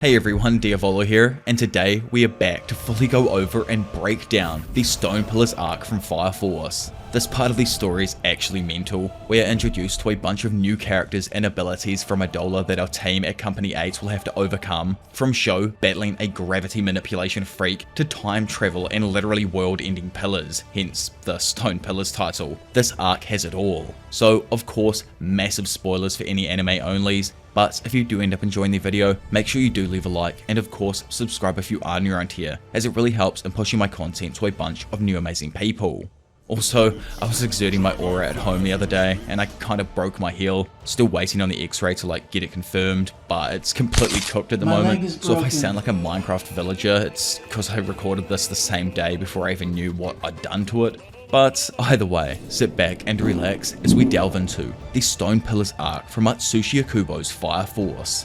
Hey everyone, Diavolo here, and today we are back to fully go over and break down the Stone Pillars arc from Fire Force. This part of the story is actually mental. We are introduced to a bunch of new characters and abilities from Adolla that our team at Company 8 will have to overcome, from Sho battling a gravity manipulation freak to time travel and literally world-ending pillars, hence the Stone Pillars title. This arc has it all. So of course, massive spoilers for any anime onlys, but if you do end up enjoying the video, make sure you do leave a like, and of course subscribe if you are new around here, as it really helps in pushing my content to a bunch of new amazing people. Also, I was exerting my aura at home the other day, and I kind of broke my heel, still waiting on the x-ray to get it confirmed, but it's completely cooked at the moment, so if I sound like a Minecraft villager, it's because I recorded this the same day before I even knew what I'd done to it. But either way, sit back and relax as we delve into the Stone Pillars arc from Atsushi Okubo's Fire Force.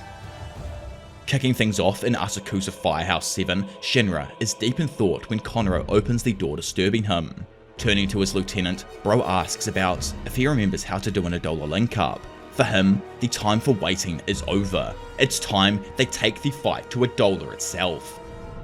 Kicking things off in Asakusa Firehouse 7, Shinra is deep in thought when Konro opens the door, disturbing him. Turning to his lieutenant, Bro asks about if he remembers how to do an Adolla link-up. For him, the time for waiting is over. It's time they take the fight to Adolla itself.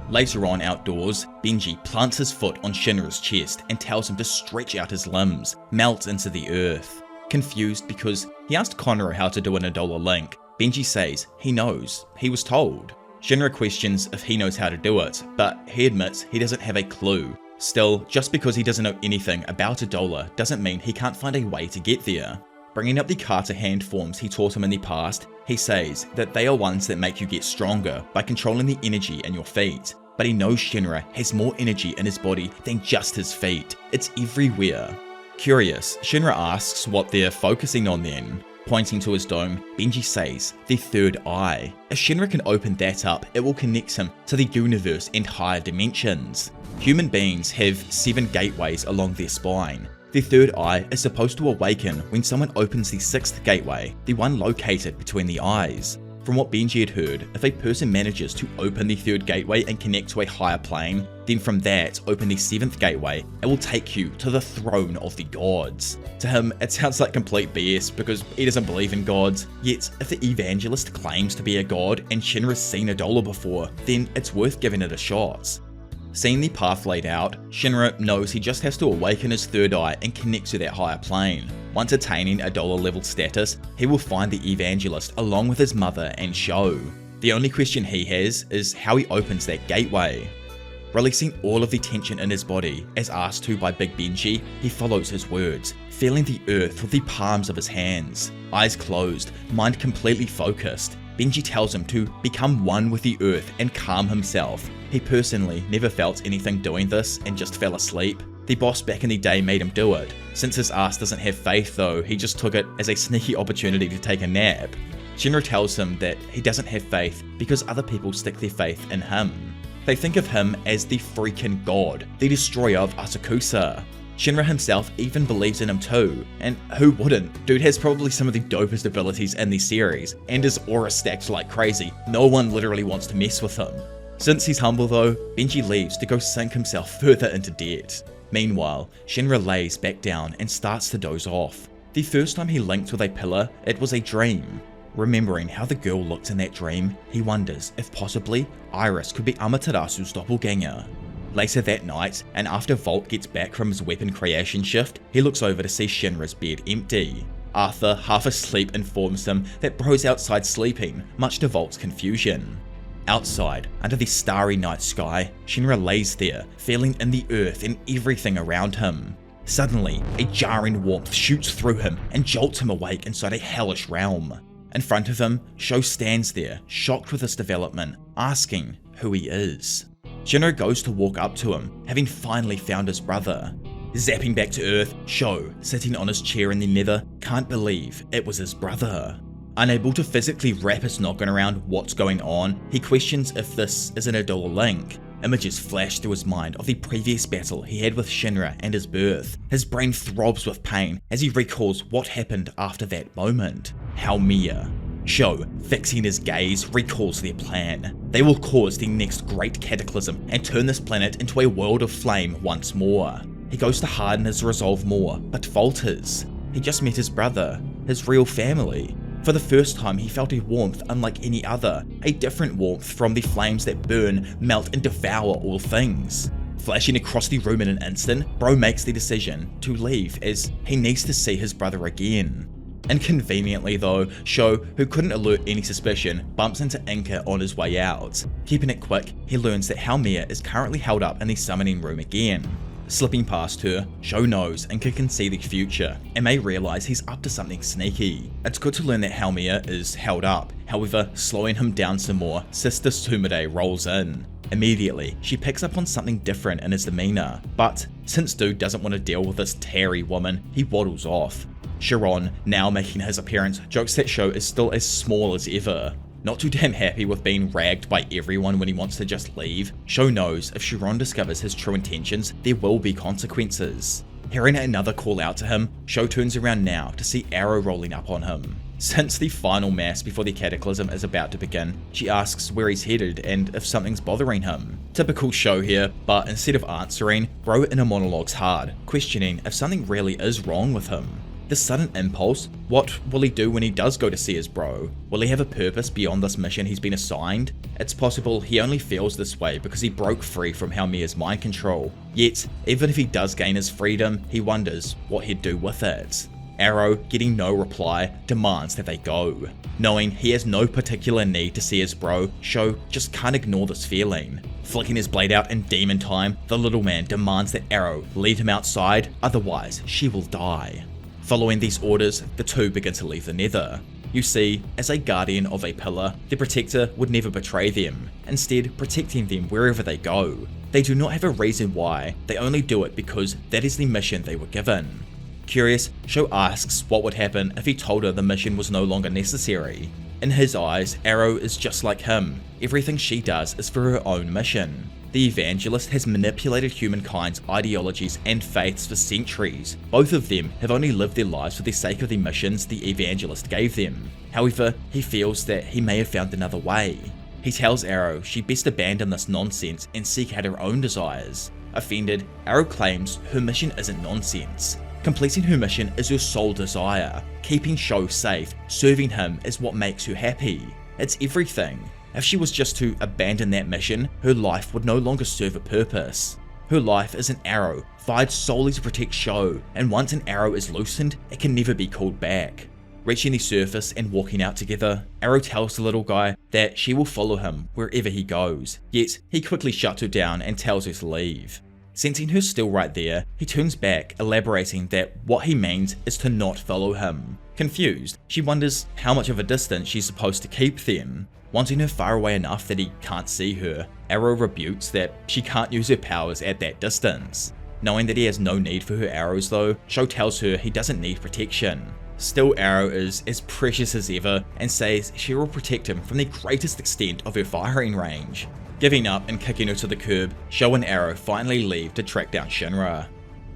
Later on outdoors, Benji plants his foot on Shinra's chest and tells him to stretch out his limbs, melt into the earth. Confused because he asked Konro how to do an Adolla link, Benji says he knows, he was told. Shinra questions if he knows how to do it, but he admits he doesn't have a clue. Still, just because he doesn't know anything about Adolla doesn't mean he can't find a way to get there. Bringing up the kata hand forms he taught him in the past, he says that they are ones that make you get stronger by controlling the energy in your feet. But he knows Shinra has more energy in his body than just his feet. It's everywhere. Curious, Shinra asks what they're focusing on then. Pointing to his dome, Benji says the third eye. If Shinra can open that up, it will connect him to the universe and higher dimensions. Human beings have 7 gateways along their spine. The third eye is supposed to awaken when someone opens the 6th gateway, the one located between the eyes. From what Benji had heard, if a person manages to open the 3rd gateway and connect to a higher plane, then from that open the 7th gateway, it will take you to the throne of the gods. To him, it sounds like complete BS because he doesn't believe in gods, yet if the evangelist claims to be a god and Shinra's seen Adolla before, then it's worth giving it a shot. Seeing the path laid out, Shinra knows he just has to awaken his 3rd eye and connect to that higher plane. Once attaining Adolla level status, he will find the evangelist along with his mother and Sho. The only question he has is how he opens that gateway. Releasing all of the tension in his body, as asked to by Big Benji, he follows his words, feeling the earth with the palms of his hands. Eyes closed, mind completely focused, Benji tells him to become one with the earth and calm himself. He personally never felt anything doing this and just fell asleep. The boss back in the day made him do it. Since his ass doesn't have faith though, he just took it as a sneaky opportunity to take a nap. Shinra tells him that he doesn't have faith because other people stick their faith in him. They think of him as the freaking god, the destroyer of Asakusa. Shinra himself even believes in him too, and who wouldn't? Dude has probably some of the dopest abilities in the series, and his aura stacked like crazy. No one literally wants to mess with him. Since he's humble though, Benji leaves to go sink himself further into debt. Meanwhile, Shinra lays back down and starts to doze off. The first time he linked with a pillar, it was a dream. Remembering how the girl looked in that dream, he wonders if possibly Iris could be Amaterasu's doppelganger. Later that night, and after Volt gets back from his weapon creation shift, he looks over to see Shinra's bed empty. Arthur, half asleep, informs him that Bro's outside sleeping, much to Volt's confusion. Outside, under the starry night sky, Shinra lays there, feeling in the earth and everything around him. Suddenly, a jarring warmth shoots through him and jolts him awake inside a hellish realm. In front of him, Sho stands there, shocked with this development, asking who he is. Shinra goes to walk up to him, having finally found his brother. Zapping back to Earth, Sho, sitting on his chair in the nether, can't believe it was his brother. Unable to physically wrap his noggin around what's going on, he questions if this is an Adolla link. Images flash through his mind of the previous battle he had with Shinra and his birth. His brain throbs with pain as he recalls what happened after that moment. How mere. Sho, fixing his gaze, recalls their plan. They will cause the next great cataclysm and turn this planet into a world of flame once more. He goes to harden his resolve more, but falters. He just met his brother, his real family. For the first time, he felt a warmth unlike any other, a different warmth from the flames that burn, melt, and devour all things. Flashing across the room in an instant, Bro makes the decision to leave as he needs to see his brother again. Inconveniently though, Sho, who couldn't alert any suspicion, bumps into Inca on his way out. Keeping it quick, he learns that Haomiya is currently held up in the summoning room again. Slipping past her, Sho knows Inca can see the future and may realise he's up to something sneaky. It's good to learn that Haomiya is held up, however, slowing him down some more, Sister Sumire rolls in. Immediately, she picks up on something different in his demeanour, but since Dude doesn't want to deal with this tarry woman, he waddles off. Chiron, now making his appearance, jokes that Sho is still as small as ever. Not too damn happy with being ragged by everyone when he wants to just leave, Sho knows if Chiron discovers his true intentions, there will be consequences. Hearing another call out to him, Sho turns around now to see Arrow rolling up on him. Since the final mass before the cataclysm is about to begin, she asks where he's headed and if something's bothering him. Typical Sho here, but instead of answering, Bro inner monologues hard, questioning if something really is wrong with him. This sudden impulse, what will he do when he does go to see his bro? Will he have a purpose beyond this mission he's been assigned? It's possible he only feels this way because he broke free from Haomiya's mind control. Yet, even if he does gain his freedom, he wonders what he'd do with it. Arrow, getting no reply, demands that they go. Knowing he has no particular need to see his bro, Sho just can't ignore this feeling. Flicking his blade out in demon time, the little man demands that Arrow lead him outside, otherwise she will die. Following these orders, the two begin to leave the Nether. You see, as a guardian of a pillar, the Protector would never betray them, instead protecting them wherever they go. They do not have a reason why, they only do it because that is the mission they were given. Curious, Sho asks what would happen if he told her the mission was no longer necessary. In his eyes, Arrow is just like him. Everything she does is for her own mission. The Evangelist has manipulated humankind's ideologies and faiths for centuries. Both of them have only lived their lives for the sake of the missions the Evangelist gave them. However, he feels that he may have found another way. He tells Arrow she best abandon this nonsense and seek out her own desires. Offended, Arrow claims her mission isn't nonsense. Completing her mission is her sole desire. Keeping Sho safe, serving him is what makes her happy. It's everything. If she was just to abandon that mission, her life would no longer serve a purpose. Her life is an arrow, fired solely to protect Sho, and once an arrow is loosened, it can never be called back. Reaching the surface and walking out together, Arrow tells the little guy that she will follow him wherever he goes, yet he quickly shuts her down and tells her to leave. Sensing her still right there, he turns back, elaborating that what he means is to not follow him. Confused, she wonders how much of a distance she's supposed to keep then. Wanting her far away enough that he can't see her, Arrow rebukes that she can't use her powers at that distance. Knowing that he has no need for her arrows though, Sho tells her he doesn't need protection. Still, Arrow is as precious as ever and says she will protect him from the greatest extent of her firing range. Giving up and kicking her to the curb, Sho and Arrow finally leave to track down Shinra.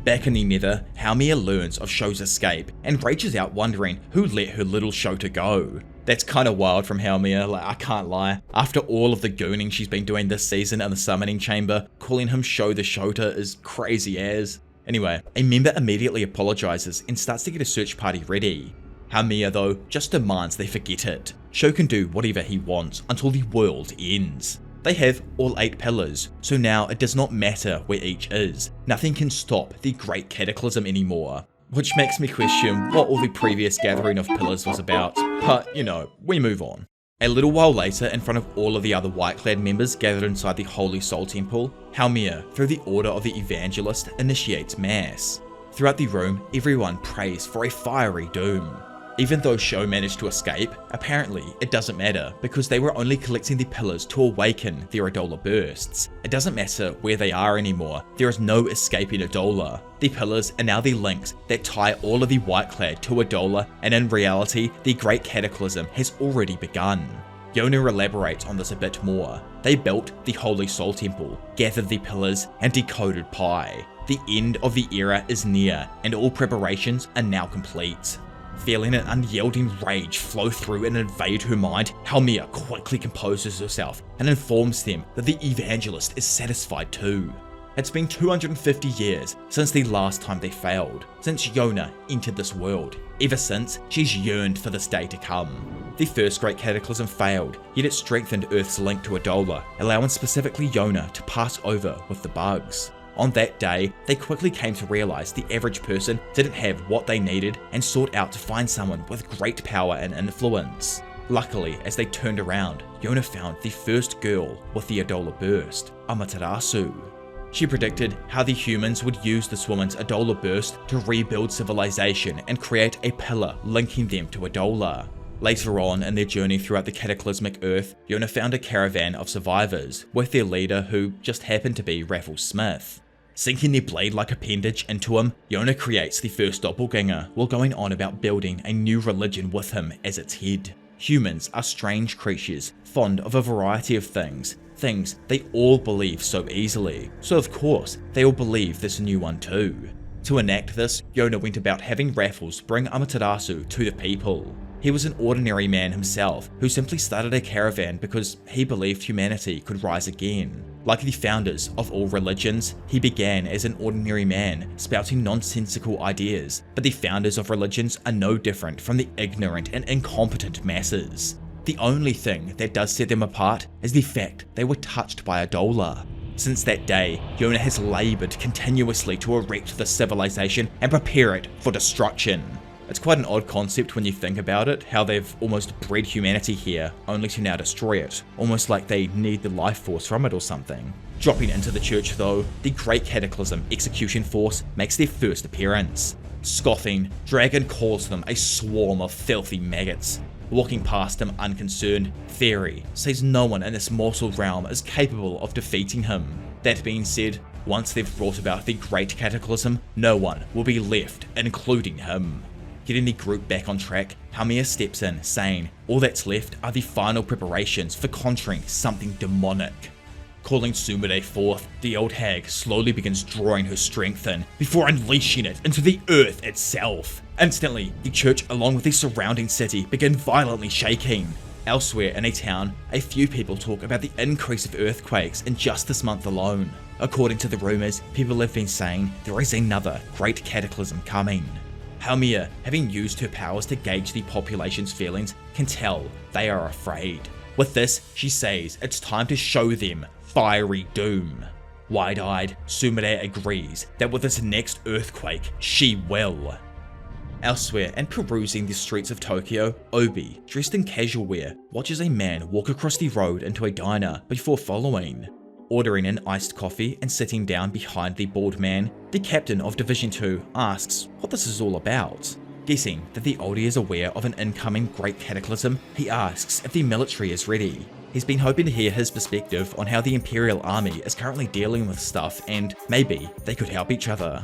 Back in the Nether, Haomiya learns of Sho's escape and rages out wondering who let her little Shota go. That's kinda wild from Haomiya, I can't lie. After all of the gooning she's been doing this season in the summoning chamber, calling him Sho the Shota is crazy as. Anyway, a member immediately apologizes and starts to get a search party ready. Haomiya though just demands they forget it. Sho can do whatever he wants until the world ends. They have all 8 pillars, so now it does not matter where each is. Nothing can stop the Great Cataclysm anymore. Which makes me question what all the previous gathering of pillars was about, but you know, we move on. A little while later, in front of all of the other White-clad members gathered inside the Holy Soul Temple, Haomiya, through the order of the Evangelist, initiates Mass. Throughout the room, everyone prays for a fiery doom. Even though Sho managed to escape, apparently it doesn't matter because they were only collecting the pillars to awaken their Adolla bursts. It doesn't matter where they are anymore, there is no escaping Adolla. The pillars are now the links that tie all of the White-clad to Adolla, and in reality, the Great Cataclysm has already begun. Yona elaborates on this a bit more. They built the Holy Soul Temple, gathered the pillars, and decoded Pi. The end of the era is near, and all preparations are now complete. Feeling an unyielding rage flow through and invade her mind, Haomiya quickly composes herself and informs them that the Evangelist is satisfied too. It's been 250 years since the last time they failed, since Yona entered this world. Ever since, she's yearned for this day to come. The first great cataclysm failed, yet it strengthened Earth's link to Adolla, allowing specifically Yona to pass over with the bugs. On that day, they quickly came to realize the average person didn't have what they needed and sought out to find someone with great power and influence. Luckily, as they turned around, Yona found the first girl with the Adolla burst, Amaterasu. She predicted how the humans would use this woman's Adolla burst to rebuild civilization and create a pillar linking them to Adolla. Later on in their journey throughout the cataclysmic Earth, Yona found a caravan of survivors with their leader who just happened to be Raffles Smith. Sinking their blade-like appendage into him, Yona creates the first doppelganger while going on about building a new religion with him as its head. Humans are strange creatures, fond of a variety of things they all believe so easily, so of course they all believe this new one too. To enact this, Yona went about having Raffles bring Amaterasu to the people. He was an ordinary man himself who simply started a caravan because he believed humanity could rise again. Like the founders of all religions, he began as an ordinary man spouting nonsensical ideas, but the founders of religions are no different from the ignorant and incompetent masses. The only thing that does set them apart is the fact they were touched by Adolla. Since that day, Yona has laboured continuously to erect this civilization and prepare it for destruction. It's quite an odd concept when you think about it, how they've almost bred humanity here, only to now destroy it, almost like they need the life force from it or something. Dropping into the church though, the Great Cataclysm Execution Force makes their first appearance. Scoffing, Dragon calls them a swarm of filthy maggots. Walking past him unconcerned, Fairy says no one in this mortal realm is capable of defeating him. That being said, once they've brought about the Great Cataclysm, no one will be left, including him. Getting the group back on track, Haumea steps in, saying all that's left are the final preparations for conjuring something demonic. Calling Sumire forth, the old hag slowly begins drawing her strength in before unleashing it into the earth itself. Instantly, the church along with the surrounding city begin violently shaking. Elsewhere in a town, a few people talk about the increase of earthquakes in just this month alone. According to the rumours, people have been saying there is another great cataclysm coming. Haumea, having used her powers to gauge the population's feelings, can tell they are afraid. With this, she says it's time to show them fiery doom. Wide-eyed, Sumire agrees that with this next earthquake, she will. Elsewhere, and perusing the streets of Tokyo, Obi, dressed in casual wear, watches a man walk across the road into a diner before following. Ordering an iced coffee and sitting down behind the bald man, the captain of Division 2 asks what this is all about. Guessing that the oldie is aware of an incoming great cataclysm, he asks if the military is ready. He's been hoping to hear his perspective on how the Imperial Army is currently dealing with stuff and maybe they could help each other.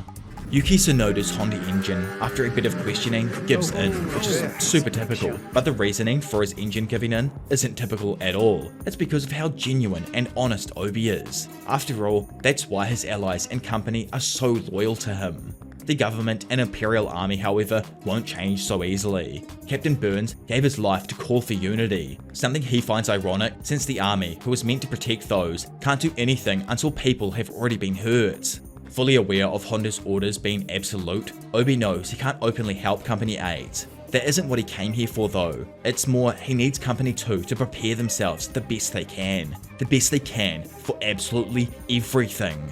Yuki Tsunoda's Honda engine, after a bit of questioning, gives in, which is super typical, but the reasoning for his engine giving in isn't typical at all. It's because of how genuine and honest Obi is. After all, that's why his allies and company are so loyal to him. The government and Imperial Army, however, won't change so easily. Captain Burns gave his life to call for unity, something he finds ironic since the army, who was meant to protect those, can't do anything until people have already been hurt. Fully aware of Honda's orders being absolute, Obi knows he can't openly help Company 8. That isn't what he came here for though. It's more he needs Company 2 to prepare themselves the best they can. The best they can for absolutely everything.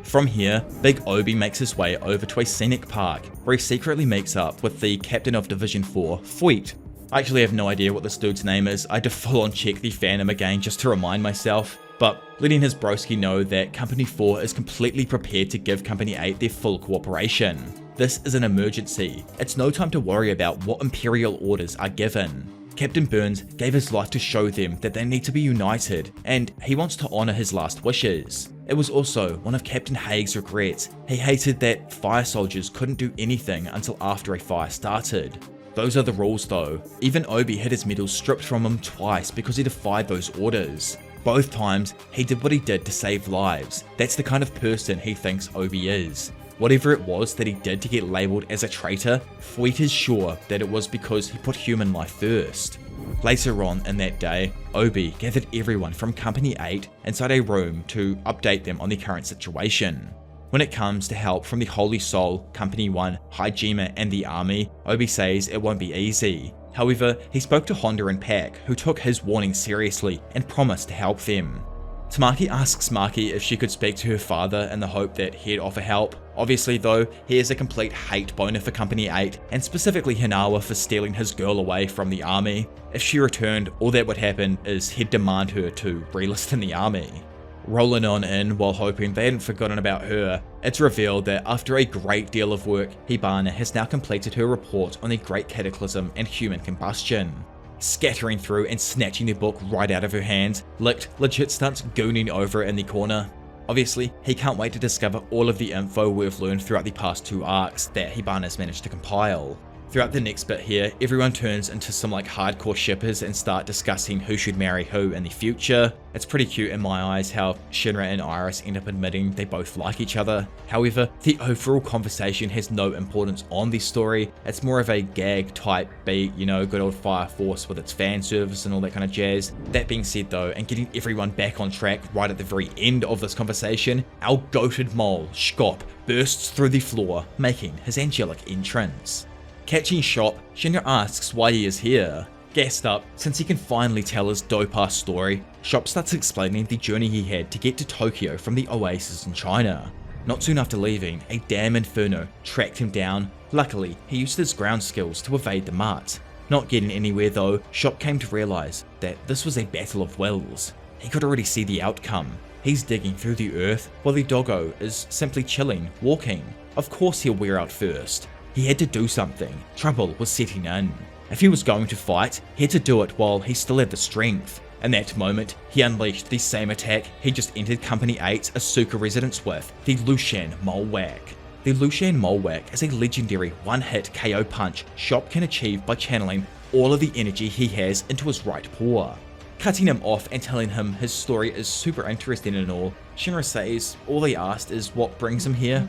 From here, Big Obi makes his way over to a scenic park where he secretly meets up with the captain of Division 4, Fuit. I actually have no idea what this dude's name is. I had to full on check the fandom again just to remind myself. But letting his broski know that Company 4 is completely prepared to give Company 8 their full cooperation. This is an emergency. It's no time to worry about what Imperial orders are given. Captain Burns gave his life to show them that they need to be united, and he wants to honour his last wishes. It was also one of Captain Haig's regrets. He hated that fire soldiers couldn't do anything until after a fire started. Those are the rules though. Even Obi had his medals stripped from him twice because he defied those orders. Both times, he did what he did to save lives. That's the kind of person he thinks Obi is. Whatever it was that he did to get labelled as a traitor, Fuit is sure that it was because he put human life first. Later on in that day, Obi gathered everyone from Company 8 inside a room to update them on the current situation. When it comes to help from the Holy Soul, Company 1, Hajime and the army, Obi says it won't be easy. However, he spoke to Honda and Pac, who took his warning seriously and promised to help them. Tamaki asks Maki if she could speak to her father in the hope that he'd offer help. Obviously though, he is a complete hate boner for Company 8, and specifically Hinawa for stealing his girl away from the army. If she returned, all that would happen is he'd demand her to relist in the army. Rolling on in while hoping they hadn't forgotten about her, it's revealed that after a great deal of work, Hibana has now completed her report on the Great Cataclysm and human combustion. Scattering through and snatching the book right out of her hands, Licht legit starts gooning over it in the corner. Obviously, he can't wait to discover all of the info we've learned throughout the past 2 arcs that Hibana's managed to compile. Throughout the next bit here, everyone turns into some hardcore shippers and start discussing who should marry who in the future. It's pretty cute in my eyes how Shinra and Iris end up admitting they both like each other. However, the overall conversation has no importance on the story. It's more of a gag type beat, good old Fire Force with its fan service and all that kind of jazz. That being said though, and getting everyone back on track right at the very end of this conversation, our goated mole, Shkop, bursts through the floor, making his angelic entrance. Catching Shop, Shinra asks why he is here. Gassed up, since he can finally tell his dope-ass story, Shop starts explaining the journey he had to get to Tokyo from the oasis in China. Not soon after leaving, a damn inferno tracked him down. Luckily, he used his ground skills to evade the mutt. Not getting anywhere though, Shop came to realize that this was a battle of wills. He could already see the outcome. He's digging through the earth, while the doggo is simply chilling, walking. Of course he'll wear out first. He had to do something. Trouble was setting in. If he was going to fight, he had to do it while he still had the strength. In that moment, he unleashed the same attack he just entered Company 8's Asuka residence with, the Lushan Mole Whack. The Lushan Mole Whack is a legendary one-hit KO punch Shop can achieve by channeling all of the energy he has into his right paw. Cutting him off and telling him his story is super interesting and all, Shinra says all he asked is what brings him here.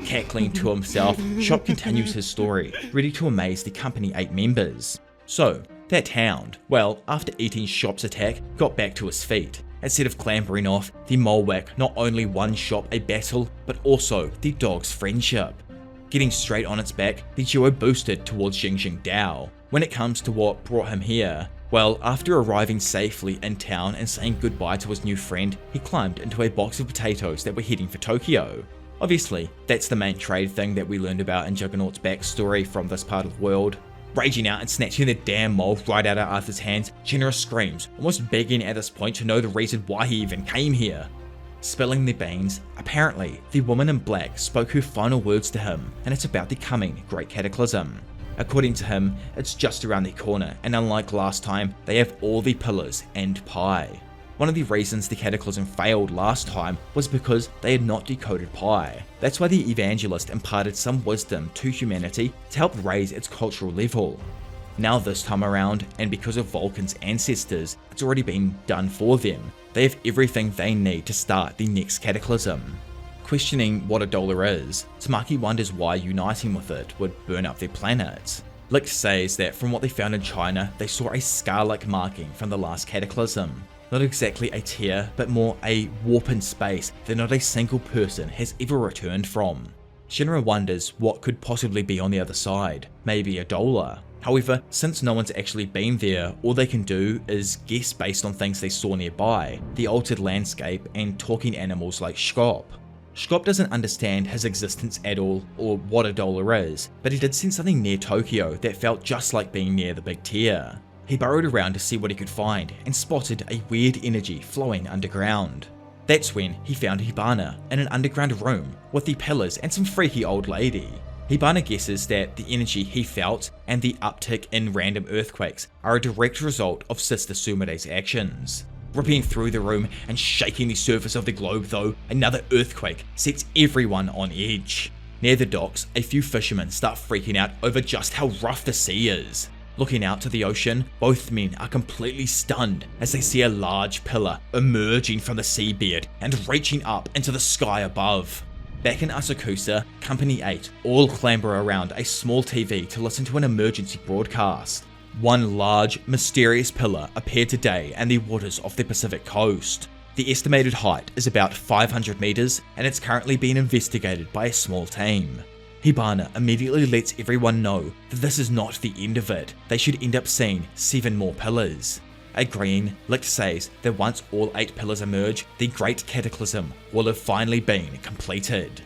Cackling to himself, Shop continues his story, ready to amaze the Company 8 members. So, that hound, well, after eating Shop's attack, got back to his feet. Instead of clambering off, the mole whack not only won Shop a battle, but also the dog's friendship. Getting straight on its back, the duo boosted towards Jingjing Dao. When it comes to what brought him here, well, after arriving safely in town and saying goodbye to his new friend, he climbed into a box of potatoes that were heading for Tokyo. Obviously, that's the main trade thing that we learned about in Juggernaut's backstory from this part of the world. Raging out and snatching the damn mole right out of Arthur's hands, Shinra screams, almost begging at this point to know the reason why he even came here. Spilling the beans, apparently, the woman in black spoke her final words to him, and it's about the coming Great Cataclysm. According to him, it's just around the corner, and unlike last time, they have all the pillars and Pi. One of the reasons the Cataclysm failed last time was because they had not decoded Pi. That's why the Evangelist imparted some wisdom to humanity to help raise its cultural level. Now this time around, and because of Vulcan's ancestors, it's already been done for them. They have everything they need to start the next Cataclysm. Questioning what Adolla is, Tamaki wonders why uniting with it would burn up their planet. Licht says that from what they found in China, they saw a scar-like marking from the last Cataclysm. Not exactly a tear, but more a warp in space that not a single person has ever returned from. Shinra wonders what could possibly be on the other side, maybe Adolla. However, since no one's actually been there, all they can do is guess based on things they saw nearby, the altered landscape and talking animals like Shkop. Shkop doesn't understand his existence at all or what Adolla is, but he did see something near Tokyo that felt just like being near the Big Tear. He burrowed around to see what he could find and spotted a weird energy flowing underground. That's when he found Hibana in an underground room with the pillars and some freaky old lady. Hibana guesses that the energy he felt and the uptick in random earthquakes are a direct result of Sister Sumire's actions. Ripping through the room and shaking the surface of the globe though, another earthquake sets everyone on edge. Near the docks, a few fishermen start freaking out over just how rough the sea is. Looking out to the ocean, both men are completely stunned as they see a large pillar emerging from the seabed and reaching up into the sky above. Back in Asakusa, Company 8 all clamber around a small TV to listen to an emergency broadcast. One large, mysterious pillar appeared today in the waters off the Pacific coast. The estimated height is about 500 meters, and it's currently being investigated by a small team. Hibana immediately lets everyone know that this is not the end of it. They should end up seeing 7 more pillars. Agreeing, Licht says that once all 8 pillars emerge, the Great Cataclysm will have finally been completed.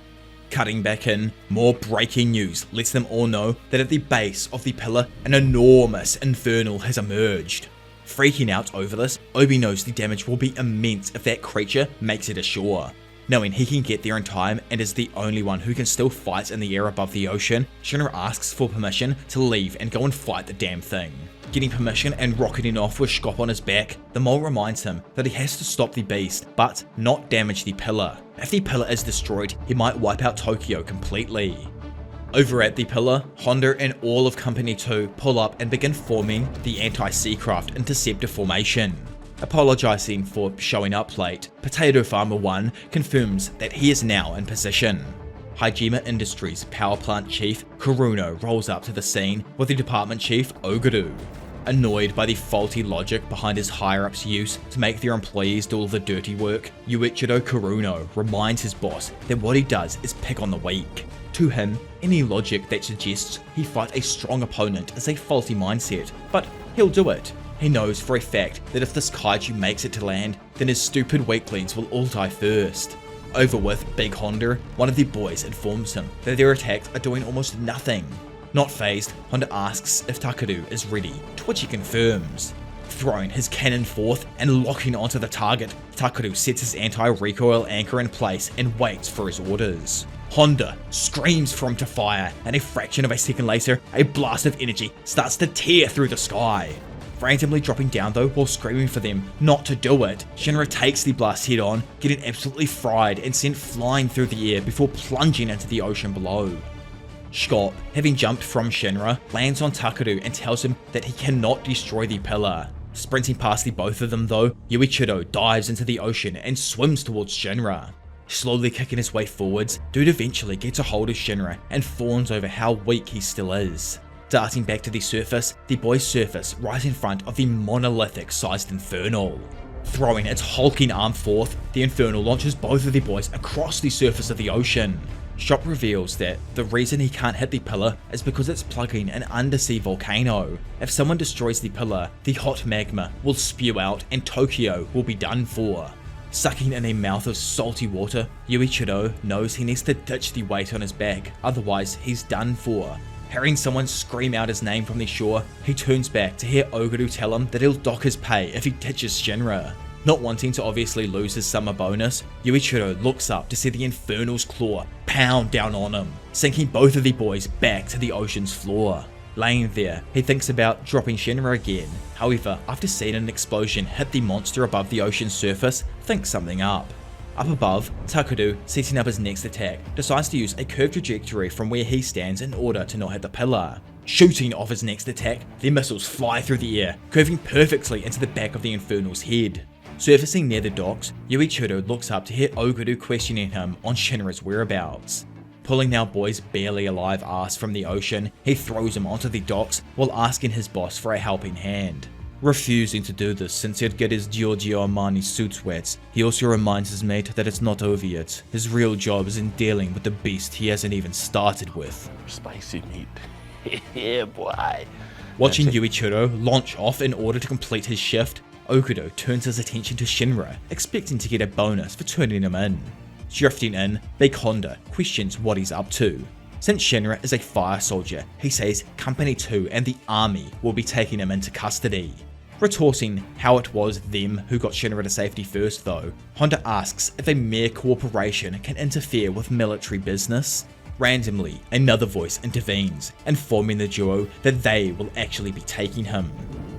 Cutting back in, more breaking news lets them all know that at the base of the pillar, an enormous infernal has emerged. Freaking out over this, Obi knows the damage will be immense if that creature makes it ashore. Knowing he can get there in time and is the only one who can still fight in the air above the ocean, Shinra asks for permission to leave and go and fight the damn thing. Getting permission and rocketing off with Shkop on his back, the mole reminds him that he has to stop the beast, but not damage the pillar. If the pillar is destroyed, he might wipe out Tokyo completely. Over at the pillar, Honda and all of Company 2 pull up and begin forming the anti-seacraft interceptor formation. Apologizing for showing up late, Potato Farmer 1 confirms that he is now in position. Hajima Industries power plant chief Kuruno rolls up to the scene with the department chief Oguru. Annoyed by the faulty logic behind his higher-ups' use to make their employees do all the dirty work, Yuichiro Kuruno reminds his boss that what he does is pick on the weak. To him, any logic that suggests he fight a strong opponent is a faulty mindset, but he'll do it. He knows for a fact that if this kaiju makes it to land, then his stupid weaklings will all die first. Over with Big Honda, one of the boys informs him that their attacks are doing almost nothing. Not phased, Honda asks if Takaru is ready, to which he confirms. Throwing his cannon forth and locking onto the target, Takaru sets his anti-recoil anchor in place and waits for his orders. Honda screams for him to fire, and a fraction of a second later, a blast of energy starts to tear through the sky. Randomly dropping down though while screaming for them not to do it, Shinra takes the blast head on, getting absolutely fried and sent flying through the air before plunging into the ocean below. Shkop, having jumped from Shinra, lands on Takaru and tells him that he cannot destroy the pillar. Sprinting past the both of them though, Yuichiro dives into the ocean and swims towards Shinra. Slowly kicking his way forwards, Dude eventually gets a hold of Shinra and fawns over how weak he still is. Darting back to the surface, the boys surface right in front of the monolithic-sized Infernal. Throwing its hulking arm forth, the Infernal launches both of the boys across the surface of the ocean. Shop reveals that the reason he can't hit the pillar is because it's plugging an undersea volcano. If someone destroys the pillar, the hot magma will spew out and Tokyo will be done for. Sucking in a mouth of salty water, Yuichiro knows he needs to ditch the weight on his back, otherwise he's done for. Hearing someone scream out his name from the shore, he turns back to hear Oguru tell him that he'll dock his pay if he ditches Shinra. Not wanting to obviously lose his summer bonus, Yuichiro looks up to see the Infernal's claw pound down on him, sinking both of the boys back to the ocean's floor. Laying there, he thinks about dropping Shinra again. However, after seeing an explosion hit the monster above the ocean's surface, thinks something up. Up above, Takaru, setting up his next attack, decides to use a curved trajectory from where he stands in order to not hit the pillar. Shooting off his next attack, the missiles fly through the air, curving perfectly into the back of the Infernal's head. Surfacing near the docks, Yuichiro looks up to hear Oguru questioning him on Shinra's whereabouts. Pulling now boy's barely alive ass from the ocean, he throws him onto the docks while asking his boss for a helping hand. Refusing to do this since he'd get his Giorgio Armani suits wet, he also reminds his mate that it's not over yet. His real job is in dealing with the beast he hasn't even started with. Spicy meat. Yeah, boy. Watching Yuichiro launch off in order to complete his shift, Okudo turns his attention to Shinra, expecting to get a bonus for turning him in. Drifting in, Big Honda questions what he's up to. Since Shinra is a fire soldier, he says Company 2 and the army will be taking him into custody. Retorting how it was them who got Shinra to safety first though, Honda asks if a mere corporation can interfere with military business. Randomly, another voice intervenes, informing the duo that they will actually be taking him.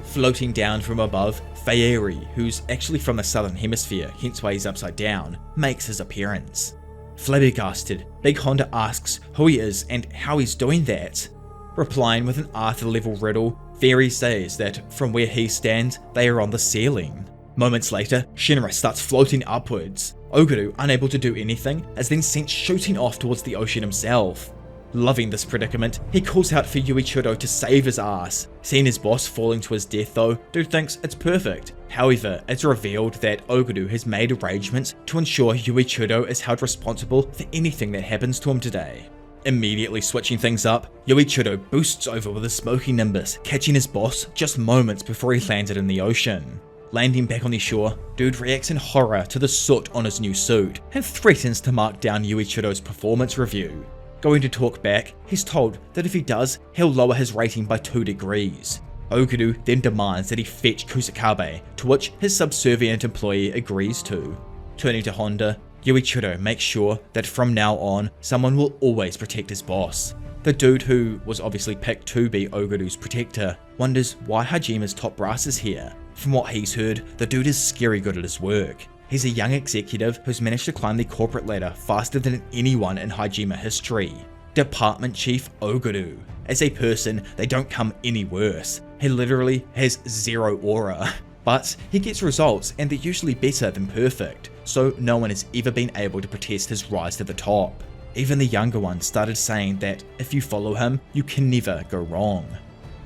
Floating down from above, Fayeri, who's actually from the southern hemisphere, hence why he's upside down, makes his appearance. Flabbergasted, Big Honda asks who he is and how he's doing that. Replying with an Arthur-level riddle, Fairy says that from where he stands, they are on the ceiling. Moments later, Shinra starts floating upwards. Oguru, unable to do anything, is then sent shooting off towards the ocean himself. Loving this predicament, he calls out for Yuichiro to save his ass. Seeing his boss falling to his death though, dude thinks it's perfect. However, it's revealed that Oguru has made arrangements to ensure Yuichiro is held responsible for anything that happens to him today. Immediately switching things up, Yuichiro boosts over with a smoky nimbus, catching his boss just moments before he landed in the ocean. Landing back on the shore, dude reacts in horror to the soot on his new suit and threatens to mark down Yuichiro's performance review. Going to talk back, he's told that if he does, he'll lower his rating by 2 degrees. Oguru then demands that he fetch Kusakabe, to which his subservient employee agrees to. Turning to Honda, Yuichiro makes sure that from now on, someone will always protect his boss. The dude who was obviously picked to be Oguru's protector wonders why Hajima's top brass is here. From what he's heard, the dude is scary good at his work. He's a young executive who's managed to climb the corporate ladder faster than anyone in Hajime history. Department Chief Oguru. As a person, they don't come any worse. He literally has zero aura. But he gets results and they're usually better than perfect, so no one has ever been able to protest his rise to the top. Even the younger ones started saying that if you follow him, you can never go wrong.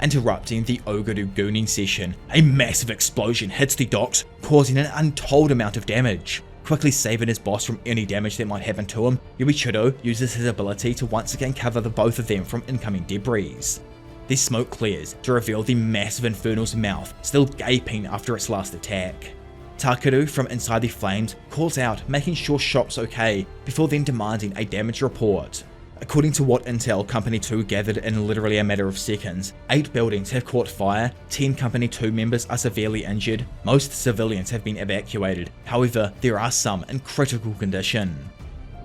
Interrupting the Oguru gooning session, a massive explosion hits the docks, causing an untold amount of damage. Quickly saving his boss from any damage that might happen to him, Yuichiro uses his ability to once again cover the both of them from incoming debris. The smoke clears to reveal the massive infernal's mouth still gaping after its last attack. Takeru from inside the flames calls out, making sure Shop's okay, before then demanding a damage report. According to what intel Company 2 gathered in literally a matter of seconds, 8 buildings have caught fire, 10 Company 2 members are severely injured, most civilians have been evacuated, however there are some in critical condition.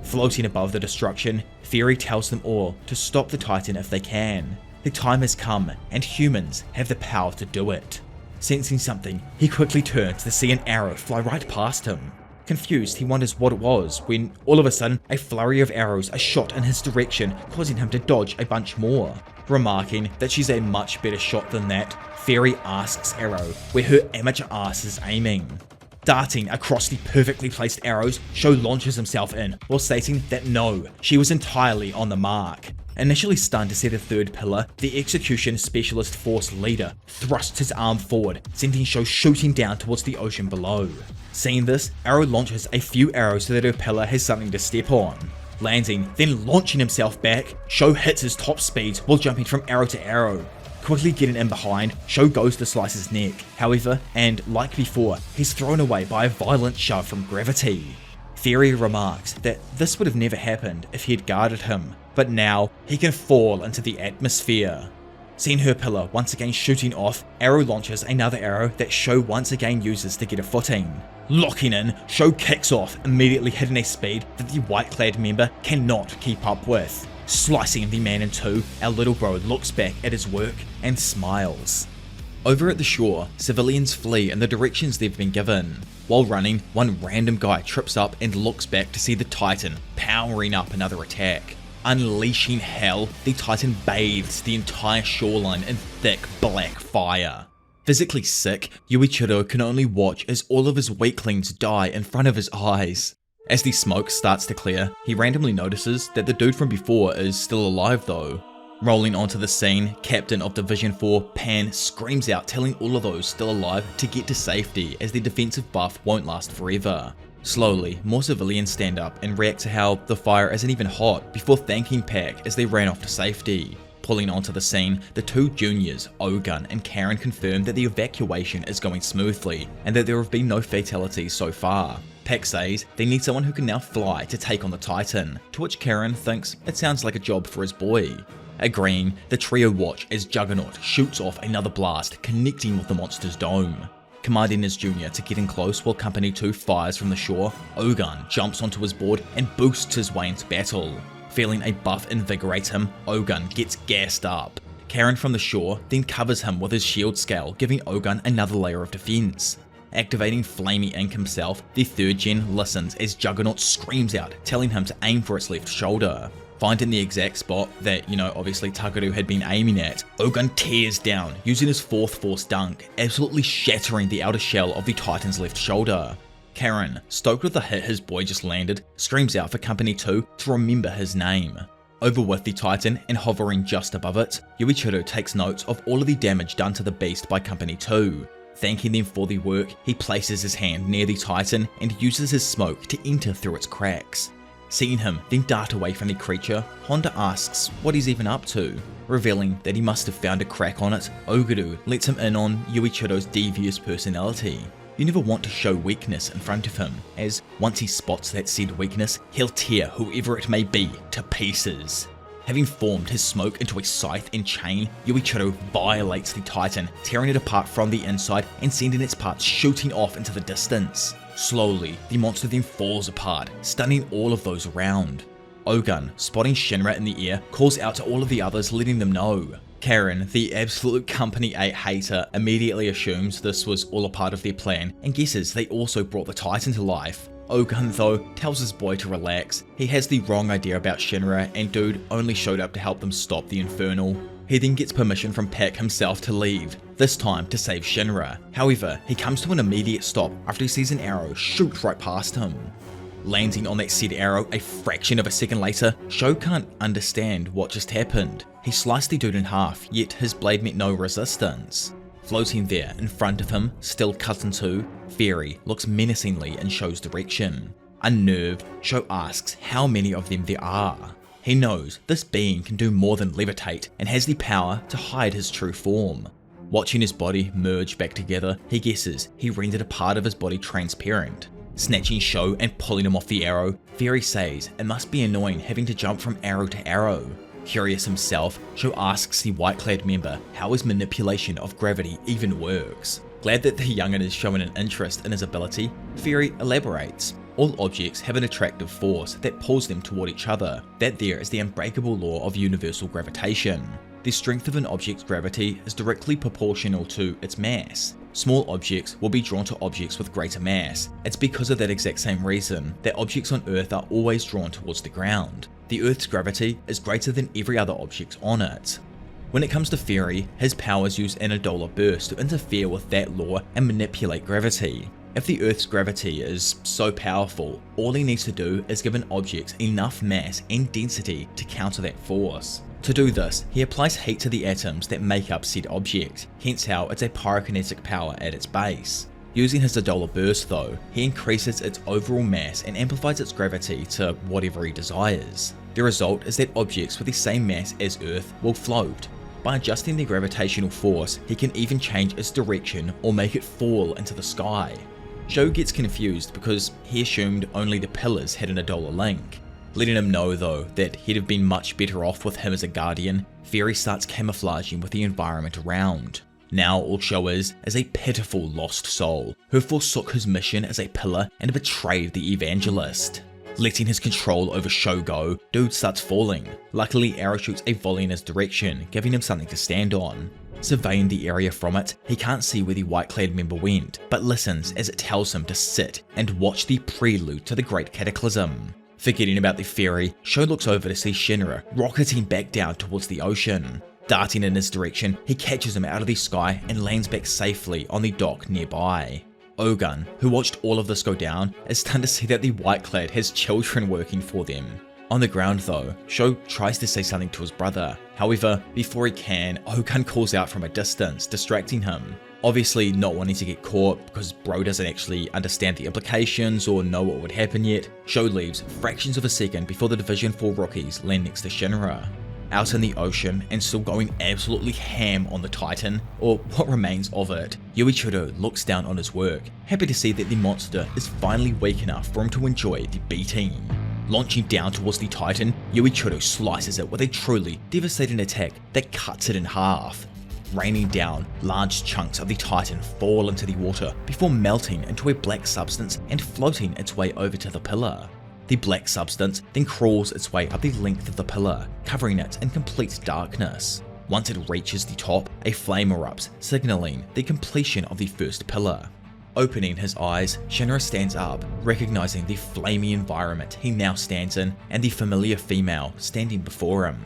Floating above the destruction, Fury tells them all to stop the Titan if they can. The time has come and humans have the power to do it. Sensing something, he quickly turns to see an arrow fly right past him. Confused, he wonders what it was, when all of a sudden, a flurry of arrows are shot in his direction, causing him to dodge a bunch more. Remarking that she's a much better shot than that, Fairy asks Arrow where her amateur ass is aiming. Darting across the perfectly placed arrows, Sho launches himself in, while stating that no, she was entirely on the mark. Initially stunned to see the third pillar, the Execution Specialist Force leader thrusts his arm forward, sending Sho shooting down towards the ocean below. Seeing this, Arrow launches a few arrows so that her pillar has something to step on. Landing, then launching himself back, Sho hits his top speeds while jumping from arrow to arrow. Quickly getting in behind, Sho goes to slice his neck. However, and like before, he's thrown away by a violent shove from gravity. Theory remarks that this would have never happened if he had guarded him, but now he can fall into the atmosphere. Seeing her pillar once again shooting off, Arrow launches another arrow that Sho once again uses to get a footing. Locking in, Sho kicks off, immediately hitting a speed that the white-clad member cannot keep up with. Slicing the man in two, our little bro looks back at his work and smiles. Over at the shore, civilians flee in the directions they've been given. While running, one random guy trips up and looks back to see the Titan powering up another attack. Unleashing hell, the Titan bathes the entire shoreline in thick black fire. Physically sick, Yuichiro can only watch as all of his weaklings die in front of his eyes. As the smoke starts to clear, he randomly notices that the dude from before is still alive though. Rolling onto the scene, Captain of Division 4, Pan, screams out telling all of those still alive to get to safety as the defensive buff won't last forever. Slowly, more civilians stand up and react to how the fire isn't even hot before thanking Pac as they ran off to safety. Pulling onto the scene, the two juniors, Ogun and Karen, confirm that the evacuation is going smoothly and that there have been no fatalities so far. Pac says they need someone who can now fly to take on the Titan, to which Karen thinks it sounds like a job for his boy. Agreeing, the trio watch as Juggernaut shoots off another blast, connecting with the monster's dome. Commanding his junior to get in close while Company 2 fires from the shore, Ogun jumps onto his board and boosts his way into battle. Feeling a buff invigorate him, Ogun gets gassed up. Karen from the shore then covers him with his shield scale, giving Ogun another layer of defense. Activating Flamey Ink himself, the third gen listens as Juggernaut screams out, telling him to aim for its left shoulder. Finding the exact spot that, obviously Takeru had been aiming at, Ogun tears down, using his fourth force dunk, absolutely shattering the outer shell of the Titan's left shoulder. Karen, stoked with the hit his boy just landed, screams out for Company 2 to remember his name. Over with the Titan and hovering just above it, Yuichiro takes note of all of the damage done to the beast by Company 2. Thanking them for the work, he places his hand near the Titan and uses his smoke to enter through its cracks. Seeing him then dart away from the creature, Honda asks what he's even up to. Revealing that he must have found a crack on it, Oguru lets him in on Yuichiro's devious personality. You never want to show weakness in front of him, as once he spots that said weakness, he'll tear whoever it may be to pieces. Having formed his smoke into a scythe and chain, Yuichiro violates the Titan, tearing it apart from the inside and sending its parts shooting off into the distance. Slowly, the monster then falls apart, stunning all of those around. Ogun, spotting Shinra in the air, calls out to all of the others, letting them know. Karen, the absolute Company 8 hater, immediately assumes this was all a part of their plan and guesses they also brought the Titan to life. Ogun, though, tells his boy to relax. He has the wrong idea about Shinra, and dude only showed up to help them stop the Infernal. He then gets permission from Pac himself to leave, this time to save Shinra. However, he comes to an immediate stop after he sees an arrow shoot right past him. Landing on that said arrow a fraction of a second later, Sho can't understand what just happened. He sliced the dude in half, yet his blade met no resistance. Floating there in front of him, still cut in two, Fairy looks menacingly in Sho's direction. Unnerved, Sho asks how many of them there are. He knows this being can do more than levitate and has the power to hide his true form. Watching his body merge back together, he guesses he rendered a part of his body transparent. Snatching Sho and pulling him off the arrow, Fairy says it must be annoying having to jump from arrow to arrow. Curious himself, Sho asks the white-clad member how his manipulation of gravity even works. Glad that the young'un is showing an interest in his ability, Fairy elaborates. All objects have an attractive force that pulls them toward each other. That there is the unbreakable law of universal gravitation. The strength of an object's gravity is directly proportional to its mass. Small objects will be drawn to objects with greater mass. It's because of that exact same reason that objects on Earth are always drawn towards the ground. The Earth's gravity is greater than every other object on it. When it comes to Fairy, his powers use an Adolla burst to interfere with that law and manipulate gravity. If the Earth's gravity is so powerful, all he needs to do is give an object enough mass and density to counter that force. To do this, he applies heat to the atoms that make up said object, hence how it's a pyrokinetic power at its base. Using his Adolla burst though, he increases its overall mass and amplifies its gravity to whatever he desires. The result is that objects with the same mass as Earth will float. By adjusting the gravitational force, he can even change its direction or make it fall into the sky. Sho gets confused because he assumed only the pillars had an Adolla link. Letting him know though that he'd have been much better off with him as a guardian, Fairy starts camouflaging with the environment around. Now all Sho is a pitiful lost soul who forsook his mission as a pillar and betrayed the evangelist. Letting his control over Sho go, dude starts falling. Luckily, Arrow shoots a volley in his direction, giving him something to stand on. Surveying the area from it, he can't see where the white-clad member went, but listens as it tells him to sit and watch the prelude to the Great Cataclysm. Forgetting about the Fairy, Sho looks over to see Shinra rocketing back down towards the ocean. Darting in his direction, he catches him out of the sky and lands back safely on the dock nearby. Ogun, who watched all of this go down, is stunned to see that the white-clad has children working for them. On the ground though, Sho tries to say something to his brother. However, before he can, Ogun calls out from a distance, distracting him. Obviously not wanting to get caught because bro doesn't actually understand the implications or know what would happen yet, Sho leaves fractions of a second before the Division 4 rookies land next to Shinra. Out in the ocean and still going absolutely ham on the Titan, or what remains of it, Yuichiro looks down on his work, happy to see that the monster is finally weak enough for him to enjoy the beating. Launching down towards the Titan, Yuichiro slices it with a truly devastating attack that cuts it in half. Raining down, large chunks of the Titan fall into the water before melting into a black substance and floating its way over to the pillar. The black substance then crawls its way up the length of the pillar, covering it in complete darkness. Once it reaches the top, a flame erupts, signaling the completion of the first pillar. Opening his eyes, Shinra stands up, recognizing the flamey environment he now stands in and the familiar female standing before him.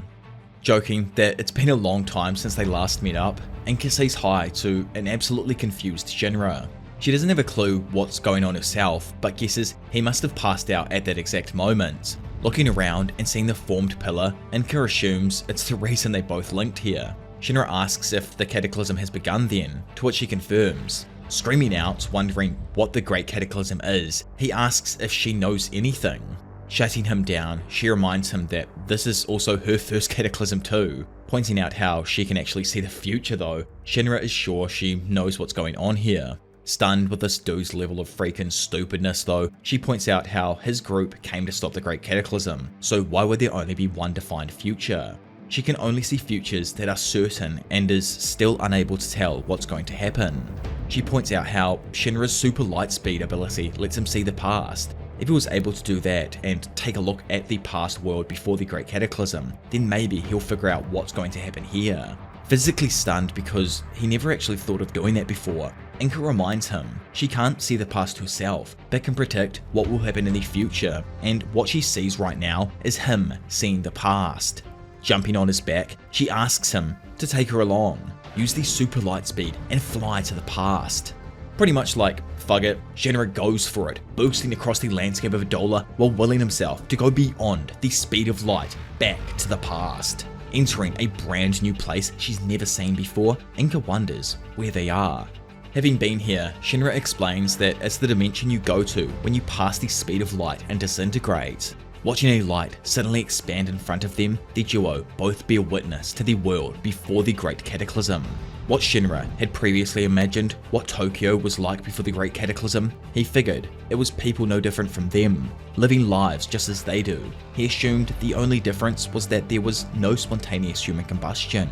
Joking that it's been a long time since they last met up, Inka says hi to an absolutely confused Shinra. She doesn't have a clue what's going on herself, but guesses he must have passed out at that exact moment. Looking around and seeing the formed pillar, Inca assumes it's the reason they both linked here. Shinra asks if the cataclysm has begun then, to which she confirms. Screaming out, wondering what the Great Cataclysm is, he asks if she knows anything. Shutting him down, she reminds him that this is also her first cataclysm too, pointing out how she can actually see the future though. Shinra is sure she knows what's going on here. Stunned with this dude's level of freaking stupidness though, she points out how his group came to stop the Great Cataclysm, so why would there only be one defined future? She can only see futures that are certain and is still unable to tell what's going to happen. She points out how Shinra's super light speed ability lets him see the past. If he was able to do that and take a look at the past world before the Great Cataclysm, then maybe he'll figure out what's going to happen here. Physically stunned because he never actually thought of doing that before, Inca reminds him she can't see the past herself, but can predict what will happen in the future, and what she sees right now is him seeing the past. Jumping on his back, she asks him to take her along, use the super light speed and fly to the past. Pretty much like, fuck it, Shinra goes for it, boosting across the landscape of Adolla while willing himself to go beyond the speed of light back to the past. Entering a brand new place she's never seen before, Inca wonders where they are. Having been here, Shinra explains that it's the dimension you go to when you pass the speed of light and disintegrate. Watching a light suddenly expand in front of them, the duo both bear witness to the world before the Great Cataclysm. What Shinra had previously imagined what Tokyo was like before the Great Cataclysm, he figured it was people no different from them, living lives just as they do. He assumed the only difference was that there was no spontaneous human combustion.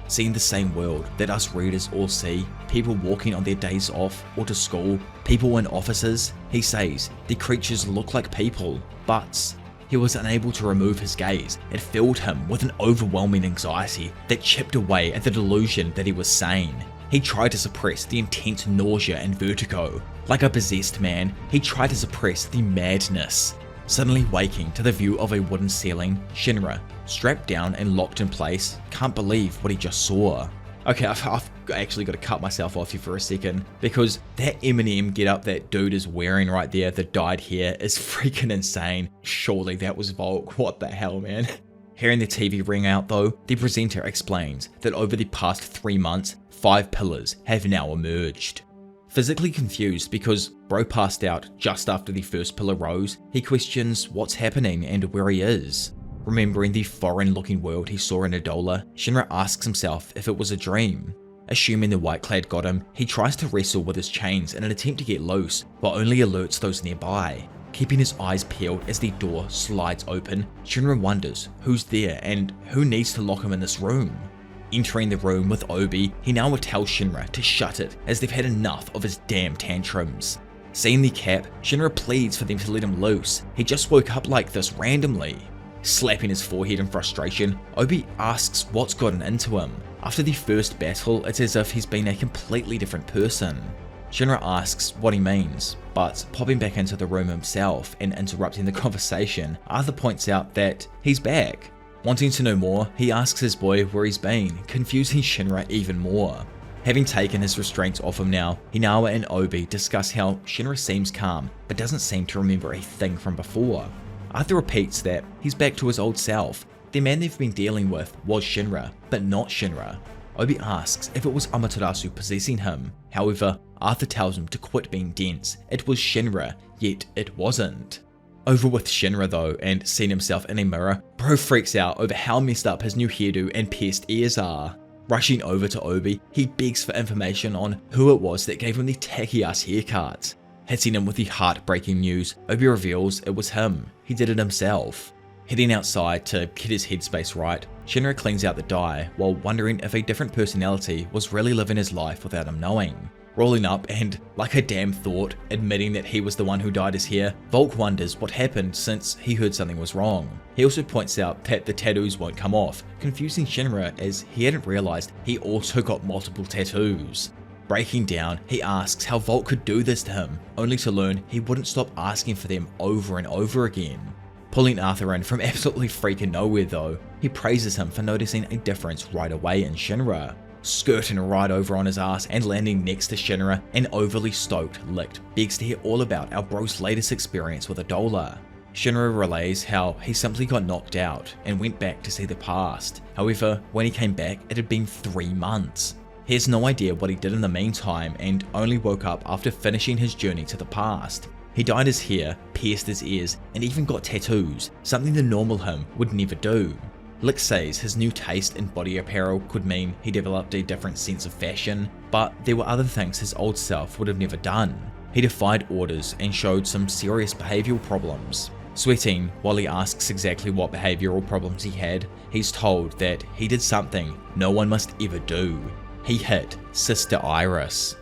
Seeing the same world that us readers all see, people walking on their days off or to school, people in offices, he says the creatures look like people, but he was unable to remove his gaze. It filled him with an overwhelming anxiety that chipped away at the delusion that he was sane. He tried to suppress the intense nausea and vertigo. Like a possessed man, he tried to suppress the madness. Suddenly waking to the view of a wooden ceiling, Shinra, strapped down and locked in place, can't believe what he just saw. Okay, I've actually got to cut myself off here for a second, because that Eminem getup that dude is wearing right there, the dyed hair, is freaking insane. Surely that was Volk, what the hell, man? Hearing the TV ring out though, the presenter explains that over the past 3 months, 5 pillars have now emerged. Physically confused because bro passed out just after the first pillar rose, he questions what's happening and where he is. Remembering the foreign-looking world he saw in Adolla, Shinra asks himself if it was a dream. Assuming the white-clad got him, he tries to wrestle with his chains in an attempt to get loose, but only alerts those nearby. Keeping his eyes peeled as the door slides open, Shinra wonders who's there and who needs to lock him in this room. Entering the room with Obi, he now will tell Shinra to shut it as they've had enough of his damn tantrums. Seeing the cap, Shinra pleads for them to let him loose. He just woke up like this randomly. Slapping his forehead in frustration, Obi asks what's gotten into him. After the first battle, it's as if he's been a completely different person. Shinra asks what he means, but popping back into the room himself and interrupting the conversation, Arthur points out that he's back. Wanting to know more, he asks his boy where he's been, confusing Shinra even more. Having taken his restraints off him now, Hinawa and Obi discuss how Shinra seems calm, but doesn't seem to remember a thing from before. Arthur repeats that he's back to his old self. The man they've been dealing with was Shinra, but not Shinra. Obi asks if it was Amaterasu possessing him. However, Arthur tells him to quit being dense. It was Shinra, yet it wasn't. Over with Shinra though, and seeing himself in a mirror, bro freaks out over how messed up his new hairdo and pierced ears are. Rushing over to Obi, he begs for information on who it was that gave him the tacky ass haircut. Hitting him with the heartbreaking news, Obi reveals it was him. He did it himself. Heading outside to get his headspace right, Shinra cleans out the dye while wondering if a different personality was really living his life without him knowing. Rolling up and, like a damn thought, admitting that he was the one who dyed his hair, Volk wonders what happened since he heard something was wrong. He also points out that the tattoos won't come off, confusing Shinra as he hadn't realized he also got multiple tattoos. Breaking down, he asks how Volk could do this to him, only to learn he wouldn't stop asking for them over and over again. Pulling Arthur in from absolutely freaking nowhere though, he praises him for noticing a difference right away in Shinra. Skirting right over on his ass and landing next to Shinra, an overly stoked Licht begs to hear all about our bro's latest experience with Adolla. Shinra relays how he simply got knocked out and went back to see the past. However, when he came back, it had been 3 months. He has no idea what he did in the meantime and only woke up after finishing his journey to the past. He dyed his hair, pierced his ears, and even got tattoos, something the normal him would never do. Lick says his new taste in body apparel could mean he developed a different sense of fashion, but there were other things his old self would have never done. He defied orders and showed some serious behavioural problems. Sweating while he asks exactly what behavioural problems he had, he's told that he did something no one must ever do. He hit Sister Iris.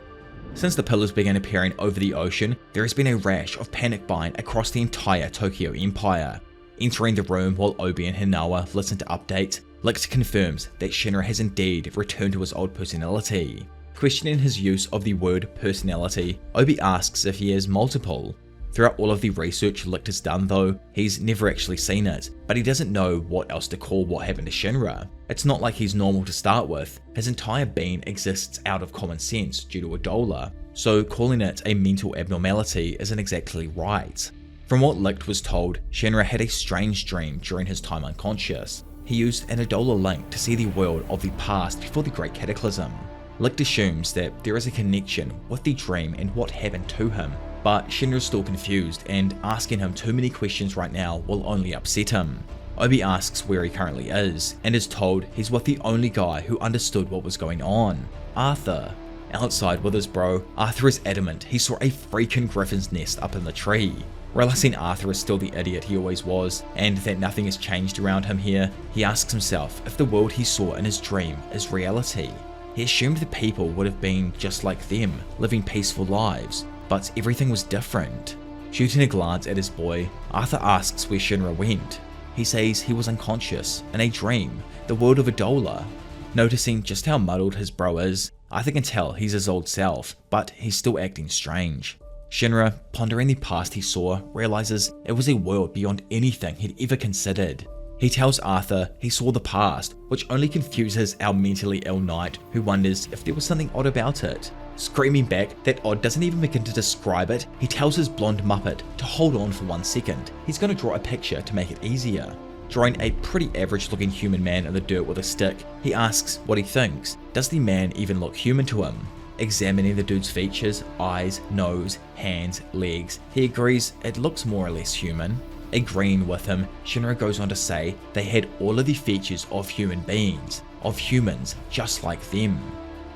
Since the pillars began appearing over the ocean, there has been a rash of panic buying across the entire Tokyo Empire. Entering the room while Obi and Hinawa listen to updates, Lick confirms that Shinra has indeed returned to his old personality. Questioning his use of the word personality, Obi asks if he has multiple. Throughout all of the research Lick has done though, he's never actually seen it, but he doesn't know what else to call what happened to Shinra. It's not like he's normal to start with, his entire being exists out of common sense due to Adolla, so calling it a mental abnormality isn't exactly right. From what Licht was told, Shinra had a strange dream during his time unconscious. He used an Adolla link to see the world of the past before the Great Cataclysm. Licht assumes that there is a connection with the dream and what happened to him, but Shinra's still confused and asking him too many questions right now will only upset him. Obi asks where he currently is, and is told he's with the only guy who understood what was going on, Arthur. Outside with his bro, Arthur is adamant he saw a freaking griffin's nest up in the tree. Realizing Arthur is still the idiot he always was, and that nothing has changed around him here, he asks himself if the world he saw in his dream is reality. He assumed the people would have been just like them, living peaceful lives, but everything was different. Shooting a glance at his boy, Arthur asks where Shinra went. He says he was unconscious, in a dream, the world of Adolla. Noticing just how muddled his bro is, Arthur can tell he's his old self, but he's still acting strange. Shinra, pondering the past he saw, realizes it was a world beyond anything he'd ever considered. He tells Arthur he saw the past, which only confuses our mentally ill knight who wonders if there was something odd about it. Screaming back that odd doesn't even begin to describe it, he tells his blonde muppet to hold on for 1 second. He's going to draw a picture to make it easier. Drawing a pretty average looking human man in the dirt with a stick, he asks what he thinks. Does the man even look human to him? Examining the dude's features, eyes, nose, hands, legs, he agrees it looks more or less human. Agreeing with him, Shinra goes on to say they had all of the features of human beings, of humans just like them.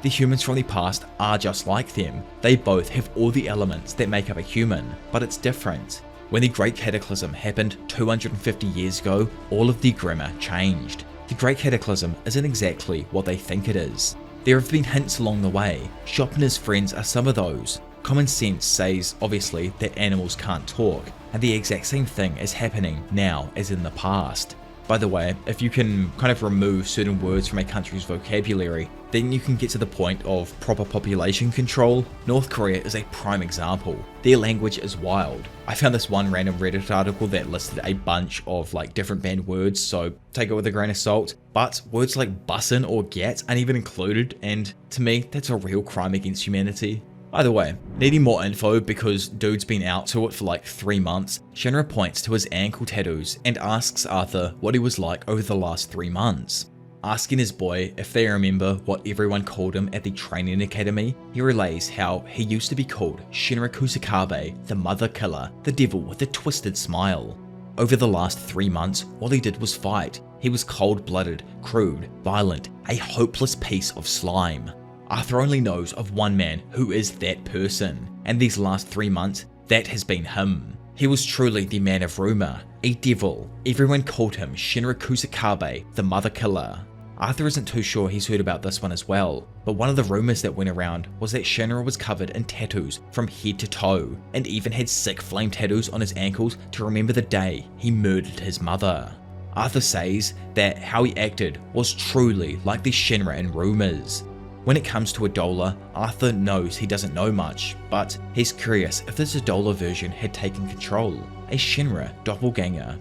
The humans from the past are just like them. They both have all the elements that make up a human, but it's different. When the Great Cataclysm happened 250 years ago, all of the grammar changed. The Great Cataclysm isn't exactly what they think it is. There have been hints along the way. Shop and his friends are some of those. Common sense says, obviously, that animals can't talk, and the exact same thing is happening now as in the past. By the way, if you can kind of remove certain words from a country's vocabulary, then you can get to the point of proper population control. North Korea is a prime example. Their language is wild. I found this one random Reddit article that listed a bunch of different banned words, so take it with a grain of salt. But words like bussin' or gat aren't even included, and to me, that's a real crime against humanity. Either way, needing more info because dude's been out to it for 3 months, Shinra points to his ankle tattoos and asks Arthur what he was like over the last 3 months. Asking his boy if they remember what everyone called him at the training academy, he relays how he used to be called Shinra Kusakabe, the mother killer, the devil with a twisted smile. Over the last 3 months, all he did was fight. He was cold-blooded, crude, violent, a hopeless piece of slime. Arthur only knows of one man who is that person, and these last 3 months, that has been him. He was truly the man of rumor, a devil. Everyone called him Shinra Kusakabe, the mother killer. Arthur isn't too sure he's heard about this one as well, but one of the rumors that went around was that Shinra was covered in tattoos from head to toe, and even had sick flame tattoos on his ankles to remember the day he murdered his mother. Arthur says that how he acted was truly like the Shinra in rumors. When it comes to Adolla, Arthur knows he doesn't know much, but he's curious if this Adolla version had taken control, a Shinra doppelganger.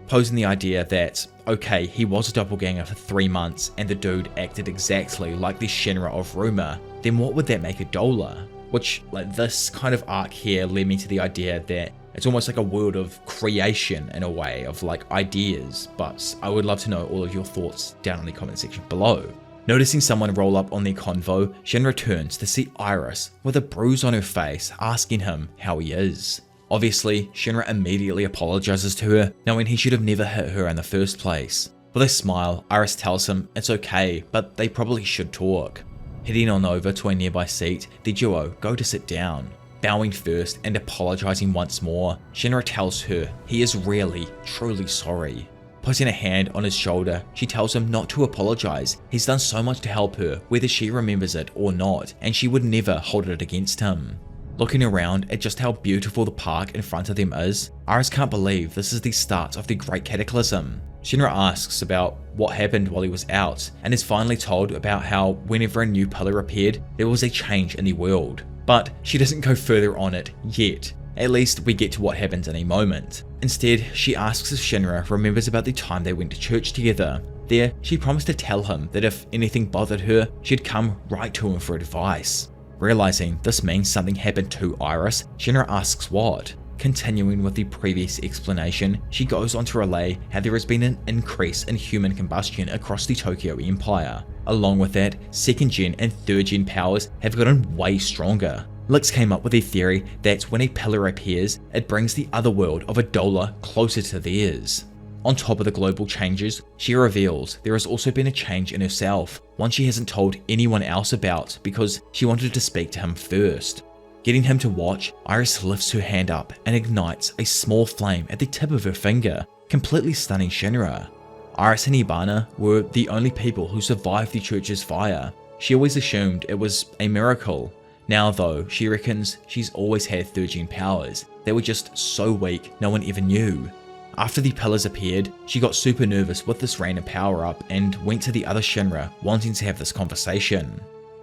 Posing the idea that, okay, he was a doppelganger for 3 months and the dude acted exactly like the Shinra of rumor, then what would that make Adolla? Which, this kind of arc here led me to the idea that It's almost like a world of creation in a way, of like ideas, but I would love to know all of your thoughts down in the comment section below. Noticing someone roll up on their convo, Shinra turns to see Iris with a bruise on her face, asking him how he is. Obviously, Shinra immediately apologizes to her, knowing he should have never hit her in the first place. With a smile, Iris tells him it's okay, but they probably should talk. Heading on over to a nearby seat, the duo go to sit down. Bowing first and apologizing once more, Shinra tells her he is really, truly sorry. Putting a hand on his shoulder, she tells him not to apologize. He's done so much to help her, whether she remembers it or not, and she would never hold it against him. Looking around at just how beautiful the park in front of them is, Iris can't believe this is the start of the Great Cataclysm. Shinra asks about what happened while he was out, and is finally told about how whenever a new pillar appeared, there was a change in the world. But she doesn't go further on it yet. At least we get to what happens in a moment. Instead, she asks if Shinra remembers about the time they went to church together. There, she promised to tell him that if anything bothered her, she'd come right to him for advice. Realizing this means something happened to Iris, Shinra asks what. Continuing with the previous explanation, she goes on to relay how there has been an increase in human combustion across the Tokyo Empire. Along with that, 2nd gen and 3rd gen powers have gotten way stronger. Lix came up with a theory that when a pillar appears, it brings the other world of Adolla closer to theirs. On top of the global changes, she reveals there has also been a change in herself, one she hasn't told anyone else about because she wanted to speak to him first. Getting him to watch, Iris lifts her hand up and ignites a small flame at the tip of her finger, completely stunning Shinra. Iris and Ibana were the only people who survived the church's fire. She always assumed it was a miracle. Now though, she reckons she's always had 3rd gen powers. They were just so weak no one ever knew. After the pillars appeared, she got super nervous with this random power up and went to the other Shinra wanting to have this conversation.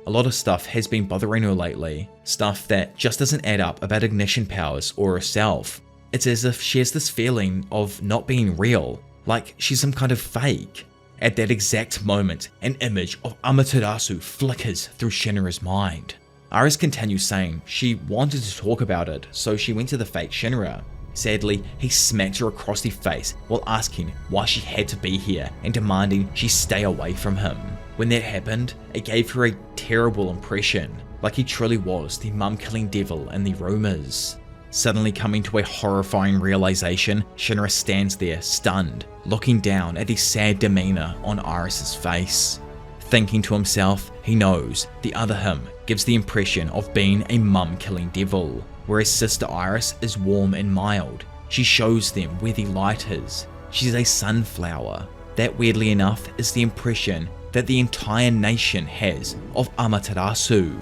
A lot of stuff has been bothering her lately, stuff that just doesn't add up about ignition powers or herself. It's as if she has this feeling of not being real, like she's some kind of fake. At that exact moment, an image of Amaterasu flickers through Shinra's mind. Iris continues saying she wanted to talk about it, so she went to the fake Shinra. Sadly, he smacked her across the face while asking why she had to be here and demanding she stay away from him. When that happened, it gave her a terrible impression, like he truly was the mum-killing devil in the rumors. Suddenly coming to a horrifying realization, Shinra stands there stunned, looking down at the sad demeanor on Iris's face. Thinking to himself, he knows the other him gives the impression of being a mum-killing devil, whereas Sister Iris is warm and mild. She shows them where the light is. She's a sunflower. That, weirdly enough, is the impression that the entire nation has of Amaterasu.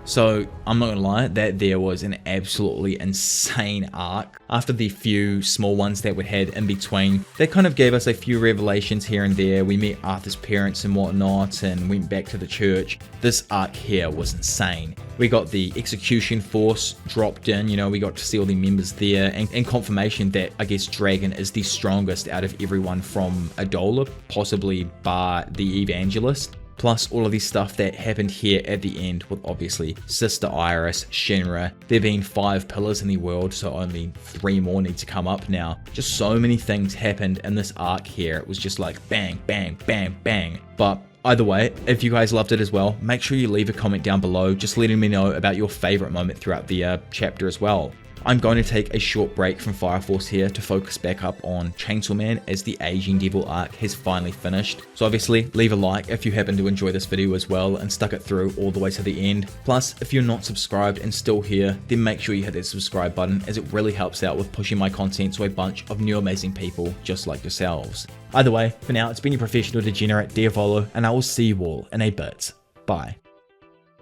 So, I'm not gonna lie, that there was an absolutely insane arc. After the few small ones that we had in between, they kind of gave us a few revelations here and there. We met Arthur's parents and whatnot, and went back to the church. This arc here was insane. We got the execution force dropped in, we got to see all the members there, and confirmation that, I guess, Dragon is the strongest out of everyone from Adolla, possibly bar the Evangelist. Plus all of the stuff that happened here at the end with obviously Sister Iris, Shinra, there being 5 pillars in the world, so only 3 more need to come up now. Just so many things happened in this arc here. It was just like bang, bang, bang, bang. But either way, if you guys loved it as well, make sure you leave a comment down below just letting me know about your favorite moment throughout the chapter as well. I'm going to take a short break from Fire Force here to focus back up on Chainsaw Man as the Aging Devil arc has finally finished. So obviously leave a like if you happen to enjoy this video as well and stuck it through all the way to the end. Plus, if you're not subscribed and still here, then make sure you hit that subscribe button as it really helps out with pushing my content to a bunch of new amazing people just like yourselves. Either way, for now, it's been your professional degenerate Diavolo, and I will see you all in a bit. Bye.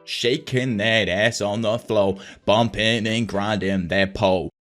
Shaking that ass on the floor, bumping and grinding that pole.